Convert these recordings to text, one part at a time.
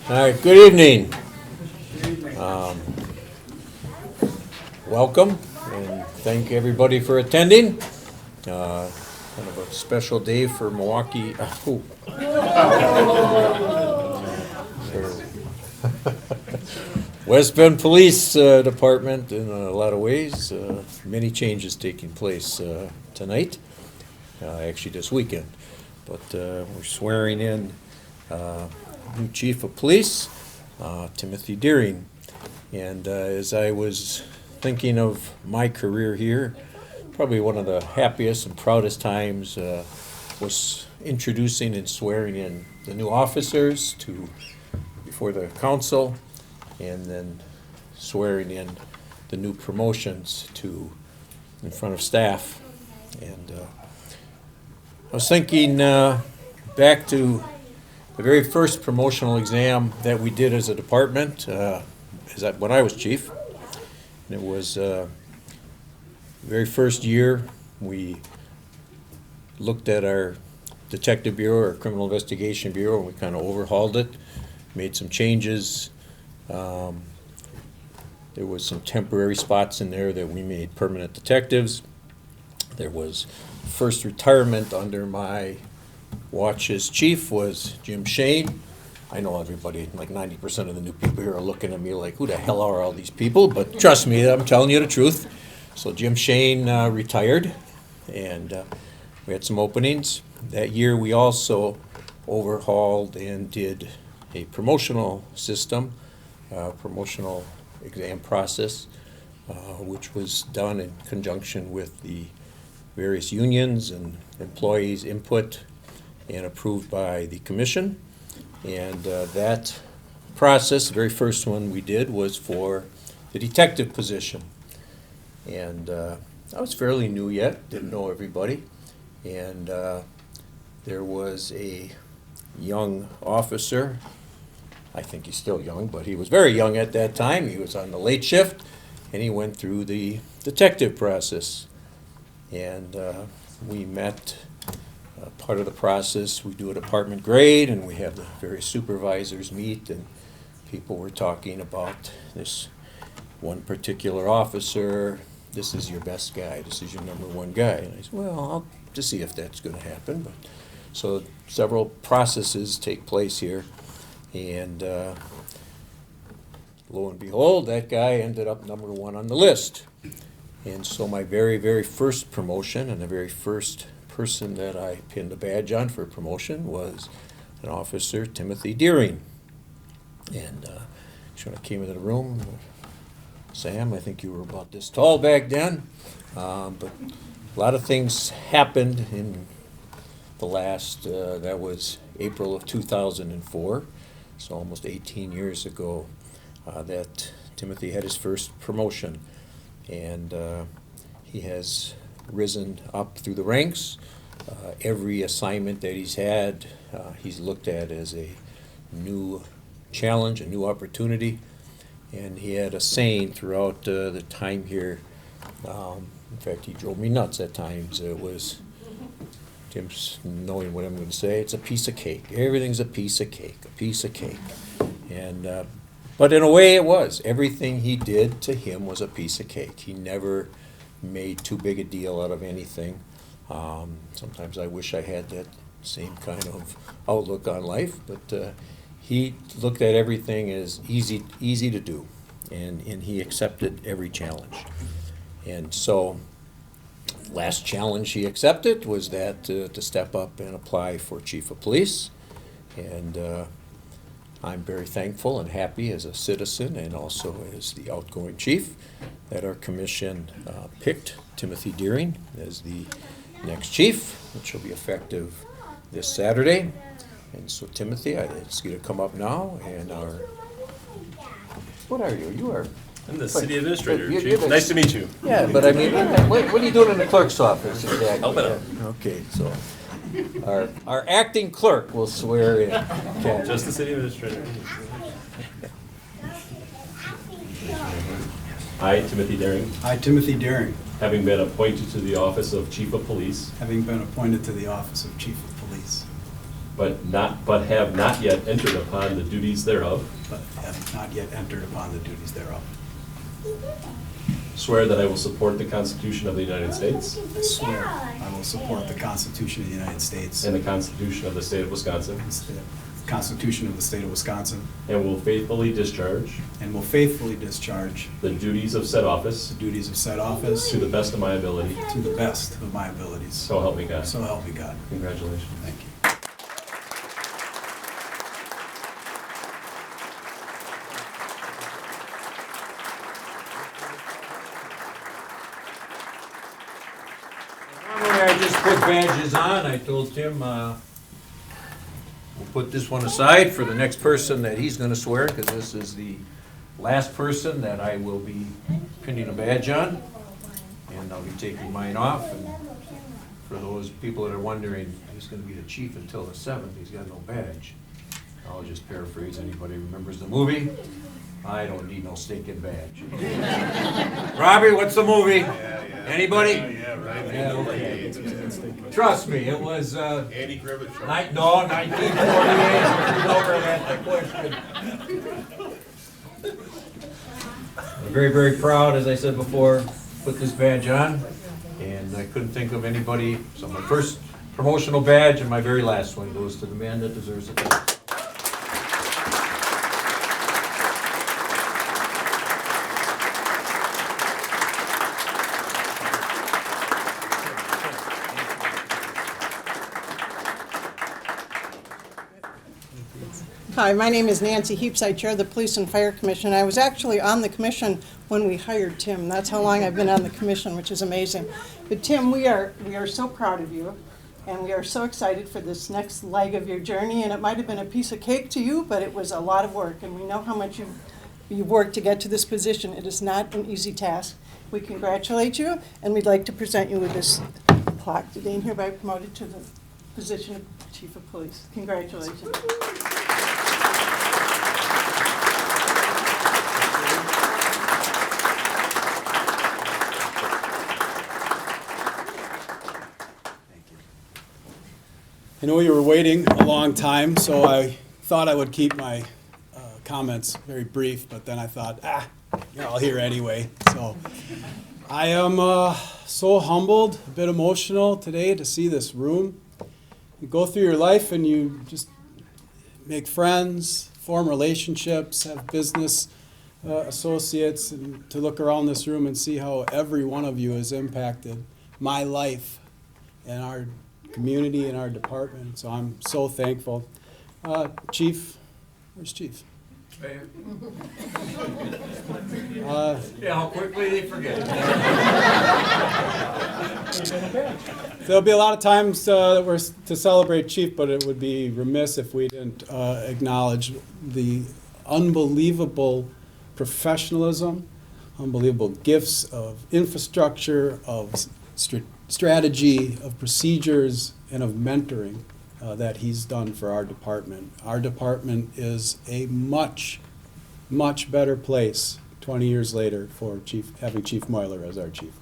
All right, good evening. Welcome, and thank everybody for attending. Kind of a special day for Milwaukee. West Bend Police Department in a lot of ways. Many changes taking place tonight, actually this weekend. But we're swearing in new Chief of Police, Timothy Dehring. And as I was thinking of my career here, probably one of the happiest and proudest times was introducing and swearing in the new officers before the council, and then swearing in the new promotions in front of staff. And I was thinking back to the very first promotional exam that we did as a department, when I was chief. And it was the very first year we looked at our detective bureau, our criminal investigation bureau, and we kind of overhauled it, made some changes. There was some temporary spots in there that we made permanent detectives. There was first retirement under my watch as chief was Jim Shane. I know everybody, like 90% of the new people here are looking at me like, who the hell are all these people? But trust me, I'm telling you the truth. So Jim Shane retired, and we had some openings. That year we also overhauled and did a promotional system, promotional exam process, which was done in conjunction with the various unions and employees' input and approved by the commission. And that process, the very first one we did, was for the detective position. And I was fairly new yet, didn't know everybody. And there was a young officer. I think he's still young, but he was very young at that time. He was on the late shift, and he went through the detective process. And we met. Part of the process, we do a department grade, and we have the various supervisors meet, and people were talking about this one particular officer. This is your best guy. This is your number one guy. And I said, well, I'll just see if that's going to happen. But so several processes take place here, and lo and behold, that guy ended up number one on the list. And so my very, very first promotion, and the very first person that I pinned a badge on for promotion, was an officer, Timothy Dehring. And when I came into the room, Sam, I think you were about this tall back then, but a lot of things happened in the last, that was April of 2004, so almost 18 years ago, that Timothy had his first promotion. And he has risen up through the ranks. Every assignment that he's had, he's looked at as a new challenge, a new opportunity. And he had a saying throughout the time here. In fact, he drove me nuts at times. It was, Jim's knowing what I'm going to say, it's a piece of cake. Everything's a piece of cake, a piece of cake. And but in a way it was. Everything he did to him was a piece of cake. He never made too big a deal out of anything. Sometimes I wish I had that same kind of outlook on life, but he looked at everything as easy to do, and he accepted every challenge. And so last challenge he accepted was that to step up and apply for Chief of Police. And I'm very thankful and happy as a citizen and also as the outgoing chief that our commission picked Timothy Dehring as the next chief, which will be effective this Saturday. And so Timothy, I ask you to come up now, and what are you? You are... I'm the city administrator, Chief. Nice to meet you. Yeah, but I mean, what are you doing in the clerk's office exactly? Helping out. Okay, so our acting clerk will swear in. Okay. Just the city administrator. I, Timothy Dehring, I, Timothy Dehring, having been appointed to the office of Chief of Police, having been appointed to the office of Chief of Police, but have not yet entered upon the duties thereof. but have not yet entered upon the duties thereof. Swear that I will support the Constitution of the United States I swear I will support the Constitution of the United States and the Constitution of the State of Wisconsin, the Constitution of the State of Wisconsin, and will faithfully discharge and will faithfully discharge the duties of said office the duties of said office to the best of my ability. to the best of my abilities. So help me God. So help me God. Congratulations. Thank you. Normally I just put badges on. I told Tim, we'll put this one aside for the next person that he's gonna swear, because this is the last person that I will be pinning a badge on. And I'll be taking mine off. And for those people that are wondering, he's gonna be the chief until the 7th, he's got no badge. I'll just paraphrase, anybody remembers the movie? I don't need no stinking badge. Robbie, what's the movie? Anybody? Yeah, okay. Trust me, it was, Andy Griffith Show. 1948, over that question. I'm very, very proud, as I said before, put this badge on, and I couldn't think of anybody, so my first promotional badge and my very last one goes to the man that deserves it. Hi, my name is Nancy Heaps. I chair the Police and Fire Commission. I was actually on the commission when we hired Tim. That's how long I've been on the commission, which is amazing. But Tim, we are so proud of you, and we are so excited for this next leg of your journey. And it might have been a piece of cake to you, but it was a lot of work, and we know how much you've worked to get to this position. It is not an easy task. We congratulate you, and we'd like to present you with this plaque today, and hereby promoted to the position of Chief of Police. Congratulations. I know you were waiting a long time, so I thought I would keep my comments very brief, but then I thought, you're all here anyway. So I am so humbled, a bit emotional today to see this room. You go through your life and you just make friends, form relationships, have business associates, and to look around this room and see how every one of you has impacted my life and our community and our department. So I'm so thankful. Chief, where's Chief? Yeah, how quickly they forget. There'll be a lot of times that we're to celebrate Chief, but it would be remiss if we didn't acknowledge the unbelievable professionalism, unbelievable gifts of infrastructure, of strategy, of procedures, and of mentoring that he's done for our department. Our department is a much, much better place 20 years later for having Chief Moyler as our chief.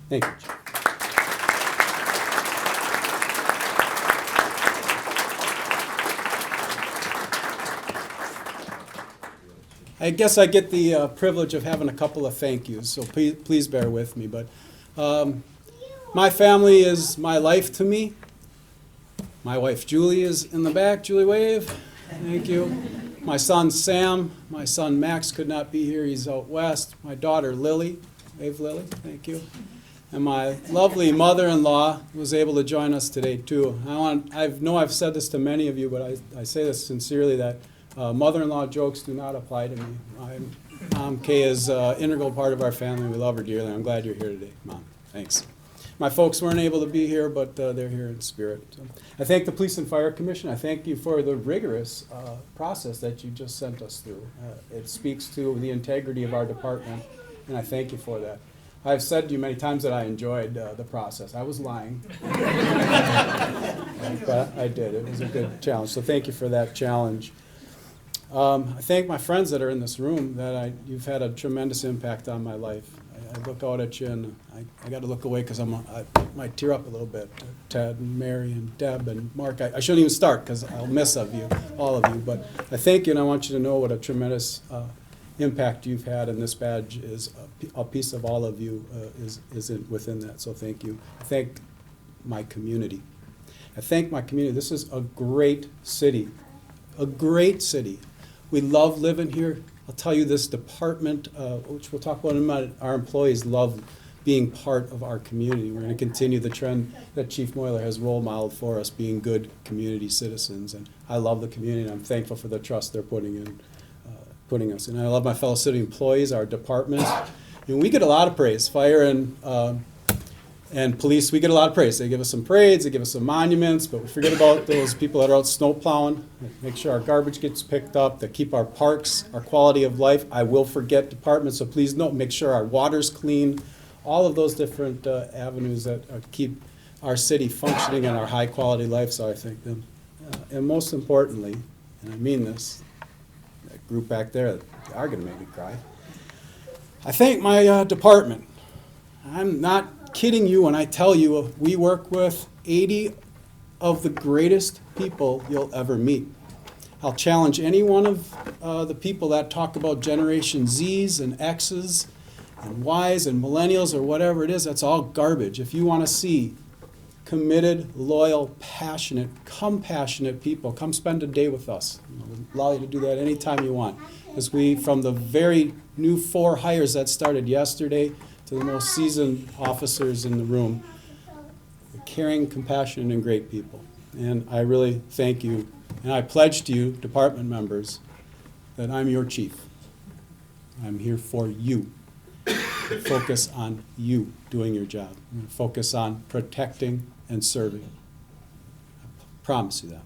Thank you, Chief. I guess I get the privilege of having a couple of thank yous, so please bear with me. But my family is my life to me. My wife Julie is in the back. Julie, wave. Thank you. My son Sam, my son Max could not be here. He's out west. My daughter Lily. Wave, Lily. Thank you. And my lovely mother-in-law was able to join us today too. I know I've said this to many of you, but I say this sincerely, that mother-in-law jokes do not apply to me. Mom Kay is an integral part of our family. We love her dearly. I'm glad you're here today, Mom. Thanks. My folks weren't able to be here, but they're here in spirit. So I thank the Police and Fire Commission. I thank you for the rigorous process that you just sent us through. It speaks to the integrity of our department, and I thank you for that. I've said to you many times that I enjoyed the process. I was lying, but I did. It was a good challenge, so thank you for that challenge. I thank my friends that are in this room, that you've had a tremendous impact on my life. I look out at you, and I got to look away because I might tear up a little bit. Ted and Mary and Deb and Mark, I shouldn't even start because I'll miss of you, all of you. But I thank you, and I want you to know what a tremendous impact you've had, and this badge is a piece of all of you within that. So thank you. I thank my community. I thank my community. This is a great city, a great city. We love living here. I'll tell you, this department, which we'll talk about in a minute, our employees love being part of our community. We're going to continue the trend that Chief Moyler has role modeled for us, being good community citizens. And I love the community, and I'm thankful for the trust they're putting us in. And I love my fellow city employees, our departments. We get a lot of praise. Fire and police, we get a lot of praise. They give us some parades, they give us some monuments, but we forget about those people that are out snow plowing, make sure our garbage gets picked up, that keep our parks, our quality of life. I will forget departments, so please note, make sure our water's clean, all of those different avenues that keep our city functioning and our high quality life, so I thank them. And most importantly, and I mean this, that group back there, they are gonna make me cry. I thank my department. I'm not kidding you when I tell you we work with 80 of the greatest people you'll ever meet. I'll challenge any one of the people that talk about Generation Zs and Xs and Ys and millennials or whatever it is. That's all garbage. If you want to see committed, loyal, passionate, compassionate people, come spend a day with us. We'll allow you to do that anytime you want. Because we, from the very new 4 hires that started yesterday to the most seasoned officers in the room, caring, compassionate, and great people. And I really thank you. And I pledge to you, department members, that I'm your chief. I'm here for you. Focus on you doing your job. Focus on protecting and serving. I promise you that.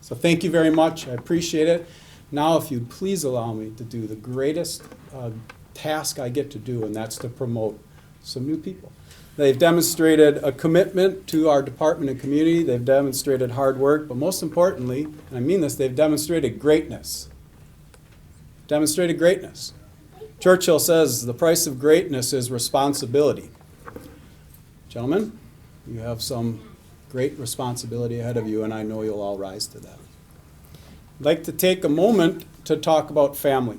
So thank you very much. I appreciate it. Now, if you'd please allow me to do the greatest task I get to do, and that's to promote some new people. They've demonstrated a commitment to our department and community. They've demonstrated hard work, but most importantly, and I mean this, they've demonstrated greatness. Demonstrated greatness. Churchill says the price of greatness is responsibility. Gentlemen, you have some great responsibility ahead of you, and I know you'll all rise to that. I'd like to take a moment to talk about family.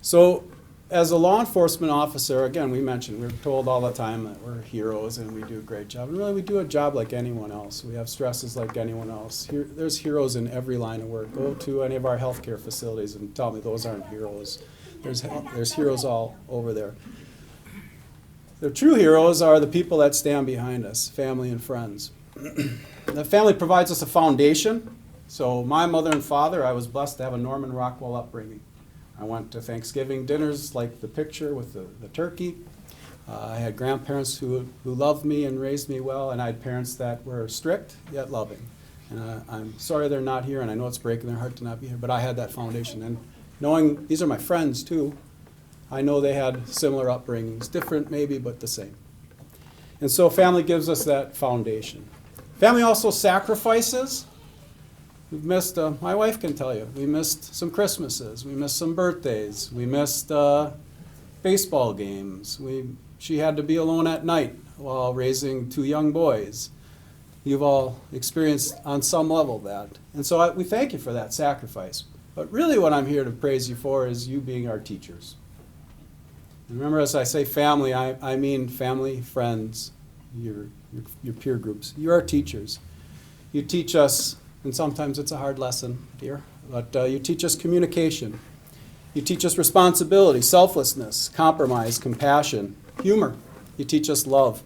So, as a law enforcement officer, again, we mentioned, we're told all the time that we're heroes and we do a great job. And really, we do a job like anyone else. We have stresses like anyone else. There's heroes in every line of work. Go to any of our healthcare facilities and tell me those aren't heroes. There's heroes all over there. The true heroes are the people that stand behind us, family and friends. The family provides us a foundation. So my mother and father, I was blessed to have a Norman Rockwell upbringing. I went to Thanksgiving dinners like the picture with the turkey. I had grandparents who loved me and raised me well, and I had parents that were strict yet loving. And I'm sorry they're not here, and I know it's breaking their heart to not be here, but I had that foundation. And knowing these are my friends too, I know they had similar upbringings, different maybe, but the same. And so family gives us that foundation. Family also sacrifices. We've missed, my wife can tell you, we missed some Christmases, we missed some birthdays, we missed baseball games. She had to be alone at night while raising 2 young boys. You've all experienced on some level that. And so we thank you for that sacrifice. But really what I'm here to praise you for is you being our teachers. And remember, as I say family, I mean family, friends, your peer groups. You're our teachers. You teach us. And sometimes it's a hard lesson, dear, but you teach us communication. You teach us responsibility, selflessness, compromise, compassion, humor. You teach us love.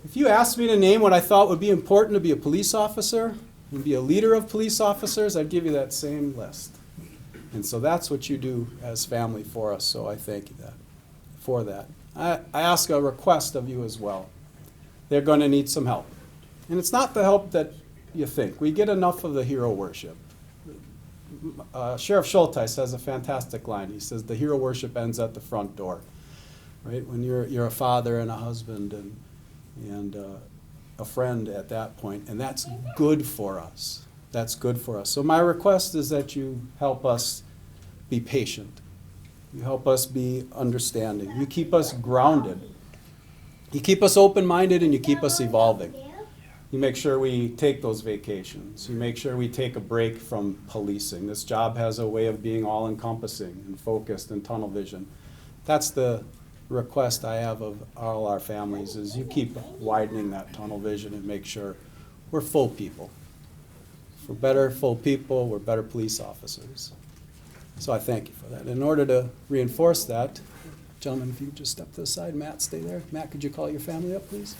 If you asked me to name what I thought would be important to be a police officer and be a leader of police officers, I'd give you that same list. And so that's what you do as family for us, so I thank you for that. I ask a request of you as well. They're going to need some help. And it's not the help that you think. We get enough of the hero worship. Sheriff Schulteis has a fantastic line. He says the hero worship ends at the front door, right? When you're a father and a husband and a friend at that point, and that's good for us. That's good for us. So my request is that you help us be patient. You help us be understanding. You keep us grounded. You keep us open-minded and you keep us evolving. You make sure we take those vacations. You make sure we take a break from policing. This job has a way of being all-encompassing and focused and tunnel vision. That's the request I have of all our families, is you keep widening that tunnel vision and make sure we're full people. If we're better full people, we're better police officers. So I thank you for that. In order to reinforce that, gentlemen, if you could just step to the side. Matt, stay there. Matt, could you call your family up, please?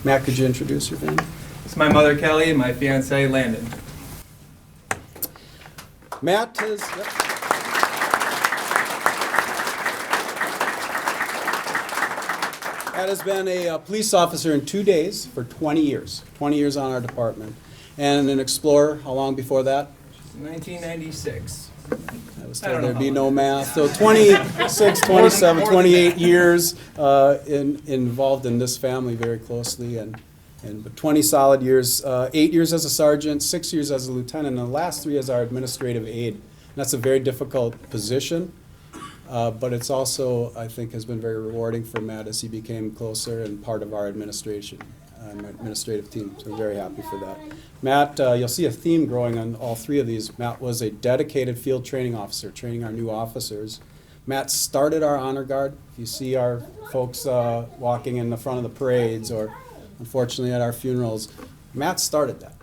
Matt, could you introduce your family? It's my mother, Kelly, and my fiance, Landon. Matt has... Matt has been a police officer in 2 days for 20 years. 20 years on our department. And an explorer, how long before that? 1996. I was I don't told know there'd how be long. no math. So 26, 27, more than 28 that. years involved in this family very closely, and 20 solid years, 8 years as a sergeant, 6 years as a lieutenant, and the last 3 as our administrative aide. And that's a very difficult position, but it's also, I think, has been very rewarding for Matt as he became closer and part of our administrative team. So I'm very happy for that. Matt, you'll see a theme growing on all 3 of these. Matt was a dedicated field training officer, training our new officers. Matt started our honor guard. If you see our folks walking in the front of the parades, or unfortunately at our funerals, Matt started that.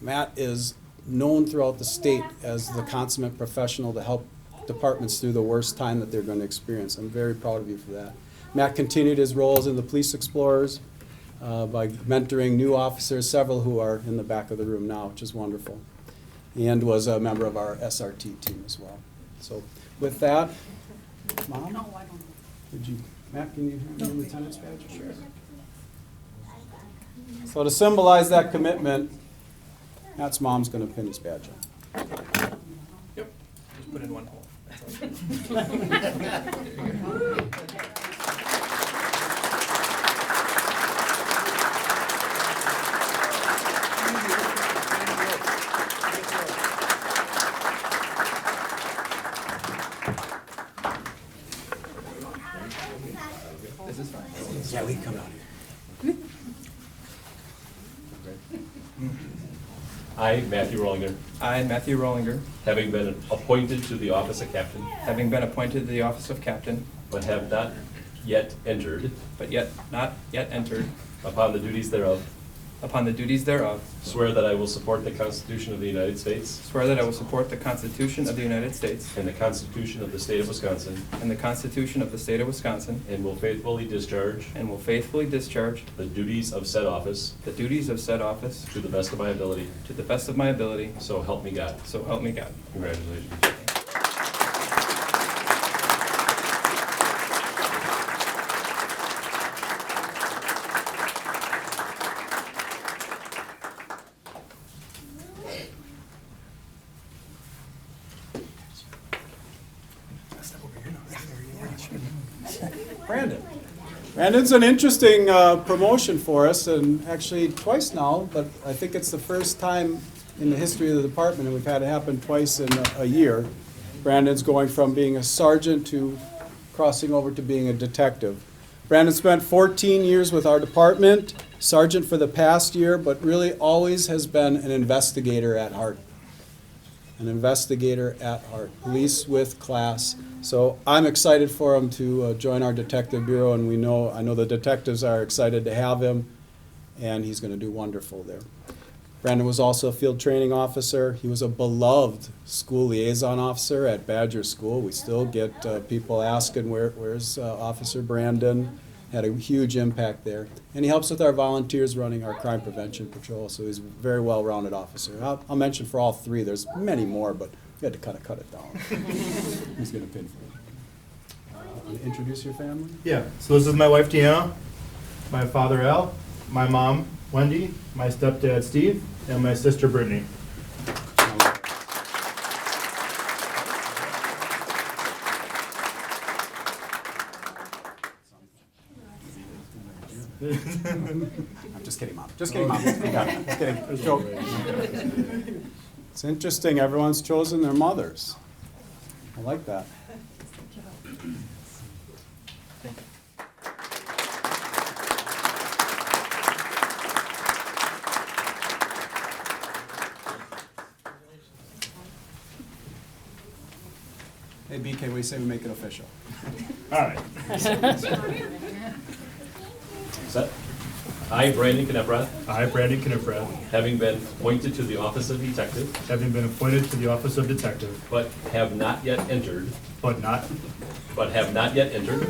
Matt is known throughout the state as the consummate professional to help departments through the worst time that they're going to experience. I'm very proud of you for that. Matt continued his roles in the Police Explorers by mentoring new officers, several who are in the back of the room now, which is wonderful, and was a member of our SRT team as well. So with that, Mom, would you, Matt, can you hand me the lieutenant's badge? Sure. So to symbolize that commitment, Matt's mom's going to pin his badge on. Yep. Just put in one hole. This is fine. Yeah, we can come out here. I, Matthew Rohlinger, I, Matthew Rohlinger, having been appointed to the office of captain, having been appointed to the office of captain, but have not yet entered but yet not yet entered upon the duties thereof, upon the duties thereof, swear that I will support the Constitution of the United States swear that I will support the Constitution of the United States and the Constitution of the State of Wisconsin, and the Constitution of the State of Wisconsin, and will faithfully discharge and will faithfully discharge the duties of said office the duties of said office to the best of my ability. to the best of my ability, So help me God. so help me God. Congratulations. Brandon. Brandon's an interesting promotion for us, and actually twice now, but I think it's the first time in the history of the department, and we've had it happen twice in a year. Brandon's going from being a sergeant to crossing over to being a detective. Brandon spent 14 years with our department, sergeant for the past year, but really always has been an investigator at heart. An investigator at heart, police with class. So I'm excited for him to join our detective bureau, and I know the detectives are excited to have him, and he's going to do wonderful there. Brandon was also a field training officer. He was a beloved school liaison officer at Badger School. We still get people asking, where's Officer Brandon? Had a huge impact there. And he helps with our volunteers running our crime prevention patrol, so he's a very well-rounded officer. I'll mention for all 3, there's many more, but we had to kind of cut it down. He's going to pin for it. Introduce your family. Yeah, so this is my wife Deanna, my father Al, my mom Wendy, my stepdad Steve, and my sister Brittany. I'm just kidding, Mom. Just kidding, Mom. I got it. Just kidding. Joke. It's interesting, everyone's chosen their mothers. I like that. Hey, BK, what do you say we make it official? All right. Set. I, Brandon Knepprath, I, Brandon Knepprath, having been appointed to the office of detective, having been appointed to the office of detective, but have not yet entered but have not yet entered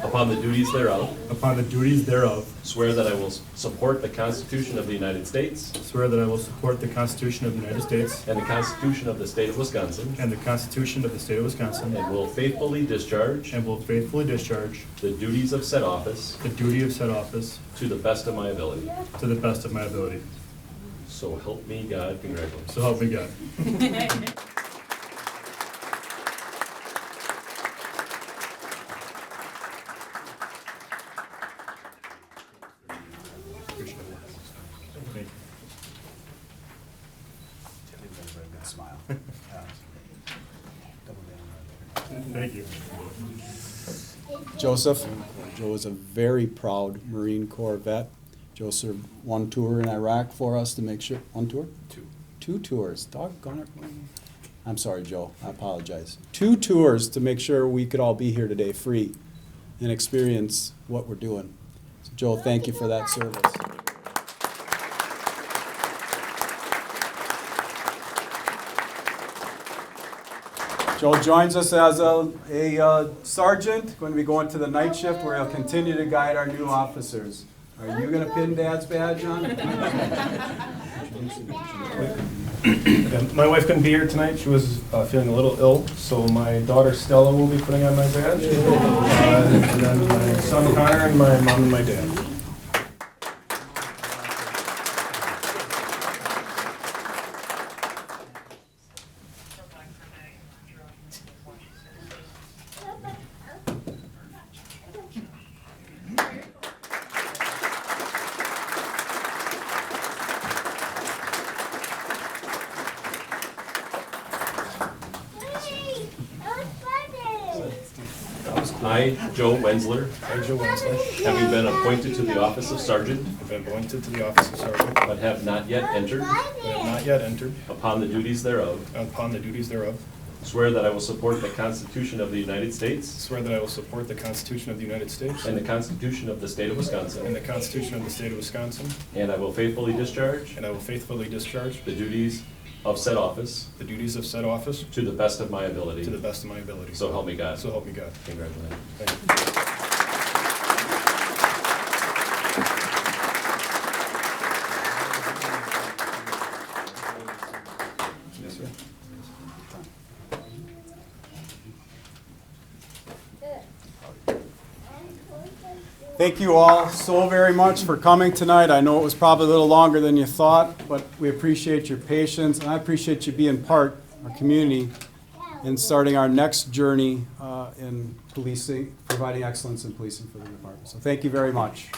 upon the duties thereof, upon the duties thereof, swear that I will support the Constitution of the United States swear that I will support the Constitution of the United States and the Constitution of the State of Wisconsin, and the Constitution of the State of Wisconsin, and will faithfully discharge and will faithfully discharge the duties of said office the duty of said office to the best of my ability. to the best of my ability. So help me God. Congratulations. So help me God. Smile. Thank you. Joseph. Joe is a very proud Marine Corps vet. Joe served one tour in Iraq for us to make sure. One tour? Two tours. Doggone it. I'm sorry, Joe. I apologize. 2 tours to make sure we could all be here today free and experience what we're doing. So Joe, thank you for that service. Joe joins us as a sergeant, going to be going to the night shift where he'll continue to guide our new officers. Are you going to pin Dad's badge on? My wife couldn't be here tonight. She was feeling a little ill, so my daughter Stella will be putting on my badge. And then my son Connor and my mom and my dad. I, Joe Wenzler, I, Joe Wenzler, having been appointed to the office of sergeant, have been appointed to the office of sergeant, but have not yet entered but have not yet entered upon the duties thereof, upon the duties thereof, swear that I will support the Constitution of the United States swear that I will support the Constitution of the United States and the Constitution of the State of and Wisconsin, the Constitution of the State of Wisconsin, and I will faithfully discharge and I will faithfully discharge the duties of said office the duties of said office to the best of my ability. to the best of my ability. So help me God. So help me God. Congratulations. Thank you. Yes, sir. Thank you all so very much for coming tonight. I know it was probably a little longer than you thought, but we appreciate your patience, and I appreciate you being part of our community in starting our next journey in policing, providing excellence in policing for the department. So thank you very much.